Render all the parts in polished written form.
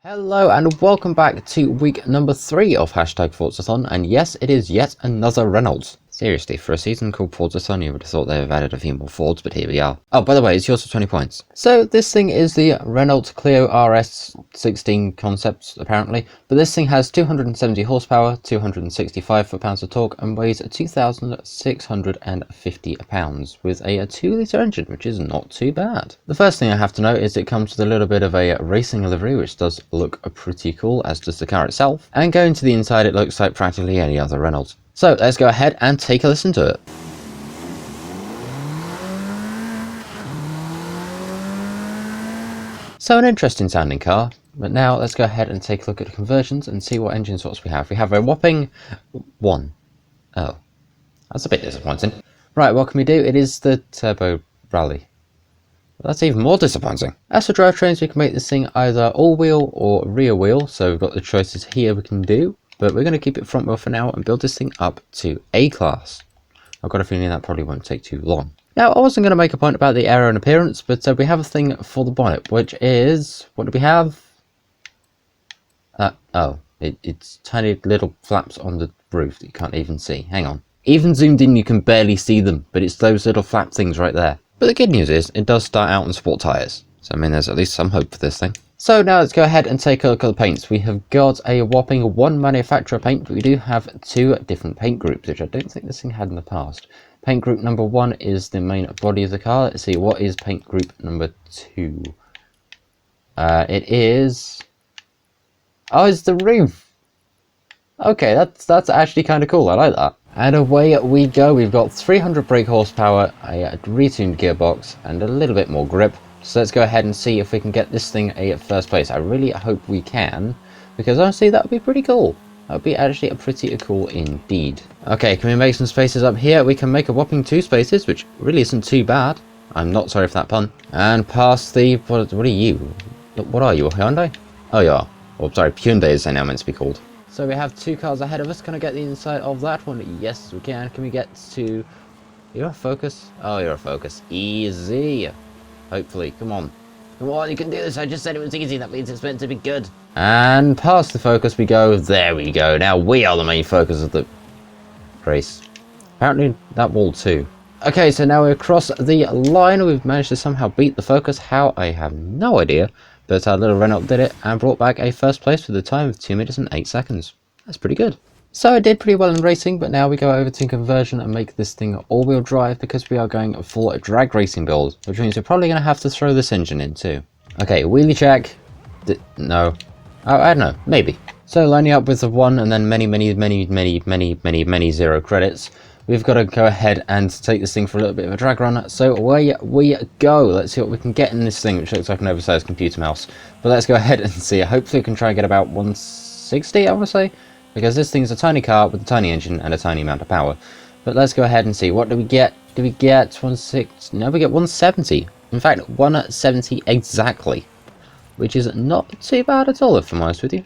Hello and welcome back to week number 3 of Hashtag Forzathon, and yes, it is yet another Renault. Seriously, for a season called Forzathon, you would have thought they would have added a few more Fords, but here we are. Oh, by the way, it's yours for 20 points. So, this thing is the Renault Clio RS16 concept, apparently, but this thing has 270 horsepower, 265 foot-pounds of torque, and weighs 2,650 pounds, with a 2-litre engine, which is not too bad. The first thing I have to note is it comes with a little bit of a racing livery, which does look pretty cool, as does the car itself, and going to the inside it looks like practically any other Renault. So let's go ahead and take a listen to it. So an interesting sounding car, but now let's go ahead and take a look at the conversions and see what engine sorts we have. We have a whopping 1. Oh, that's a bit disappointing. Right, what can we do? It is the Turbo Rally. That's even more disappointing. As for drivetrains, we can make this thing either all-wheel or rear-wheel, so we've got the choices here we can do, but we're going to keep it front-wheel for now and build this thing up to A-class. I've got a feeling that probably won't take too long. Now, I wasn't going to make a point about the aero and appearance, but we have a thing for the bonnet, which is... what do we have? It's tiny little flaps on the roof that you can't even see. Hang on. Even zoomed in, you can barely see them, but it's those little flap things right there. But the good news is, it does start out on sport tyres. So, I mean, there's at least some hope for this thing. So, now let's go ahead and take a look at the paints. We have got a whopping 1 manufacturer paint, but we do have 2 different paint groups, which I don't think this thing had in the past. Paint group number 1 is the main body of the car. Let's see, what is paint group number 2? It is... oh, it's the roof! Okay, that's actually kind of cool. I like that. And away we go. We've got 300 brake horsepower, a retuned gearbox, and a little bit more grip. So let's go ahead and see if we can get this thing a first place. I really hope we can, because honestly that would be pretty cool. That would be actually a pretty cool indeed. Okay, can we make some spaces up here? We can make a whopping 2 spaces, which really isn't too bad. I'm not sorry for that pun. And past the... what are you? What are you, a Hyundai? Oh, you are. Oh, sorry, Hyundai is now meant to be called. So we have 2 cars ahead of us. Can I get the inside of that one? Yes, we can. Can we get to... you're a Focus? Oh, you're a Focus. Easy. Hopefully. Come on. Come on, you can do this. I just said it was easy. That means it's meant to be good. And past the Focus we go. There we go. Now we are the main focus of the race. Apparently that wall too. Okay, so now we're across the line. We've managed to somehow beat the Focus. How? I have no idea. But our little Renault did it and brought back a first place with a time of 2 minutes and 8 seconds. That's pretty good. So it did pretty well in racing, but now we go over to conversion and make this thing all-wheel drive because we are going full drag racing build, which means we're probably going to have to throw this engine in too. Okay, wheelie check. No. Oh, I don't know. Maybe. So lining up with the 1 and then many 0 credits. We've got to go ahead and take this thing for a little bit of a drag run. So away we go. Let's see what we can get in this thing, which looks like an oversized computer mouse. But let's go ahead and see. Hopefully we can try and get about 160, I want to say. Because this thing's a tiny car with a tiny engine and a tiny amount of power. But let's go ahead and see. What do we get? Do we get 160? No, we get 170. In fact, 170 exactly. Which is not too bad at all, if I'm honest with you.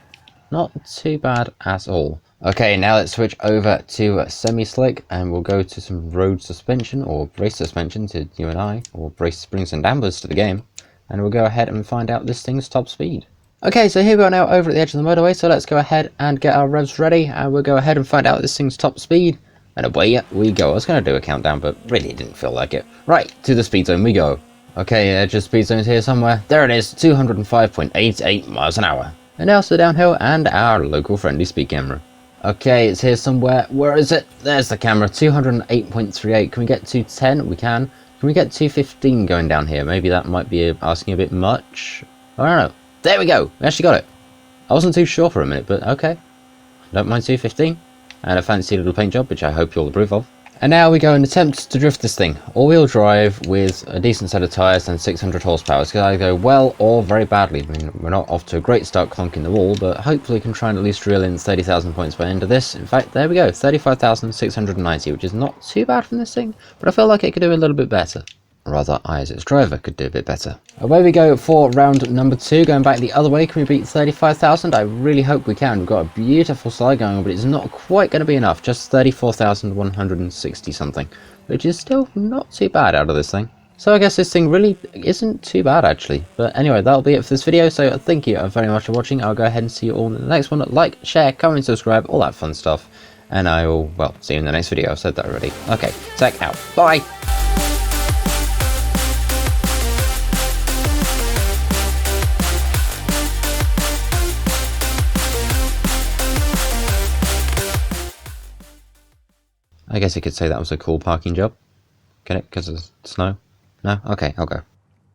Not too bad at all. Okay, now let's switch over to semi-slick and we'll go to some road suspension or race suspension to you and I, or race springs and dampers to the game, and we'll go ahead and find out this thing's top speed. Okay, so here we are now over at the edge of the motorway, so let's go ahead and get our revs ready and we'll go ahead and find out this thing's top speed, and away we go. I was going to do a countdown, but really didn't feel like it. Right, to the speed zone we go. Okay, edge of speed zone's here somewhere. There it is, 205.88 miles an hour. And now to the downhill and our local friendly speed camera. Okay, it's here somewhere. Where is it? There's the camera. 208.38. Can we get 210? We can. Can we get 215 going down here? Maybe that might be asking a bit much. I don't know. There we go. We actually got it. I wasn't too sure for a minute, but okay. Don't mind 215. And a fancy little paint job, which I hope you'll approve of. And now we go and attempt to drift this thing. All-wheel drive with a decent set of tyres and 600 horsepower. It's going to go well or very badly. I mean, we're not off to a great start clonking the wall, but hopefully we can try and at least reel in 30,000 points by the end of this. In fact, there we go, 35,690, which is not too bad from this thing, but I feel like it could do a little bit better. Or rather, I as its driver could do a bit better. Away we go for round number 2, going back the other way. Can we beat 35,000? I really hope we can. We've got a beautiful slide going on, but it's not quite going to be enough. Just 34,160 something, which is still not too bad out of this thing. So I guess this thing really isn't too bad actually. But anyway, that'll be it for this video. So thank you very much for watching. I'll go ahead and see you all in the next one. Like, share, comment, subscribe, all that fun stuff. And I will, well, see you in the next video. I've said that already. Okay, tech out. Bye! I guess you could say that was a cool parking job. Get it? Because of snow? No? Okay, I'll go.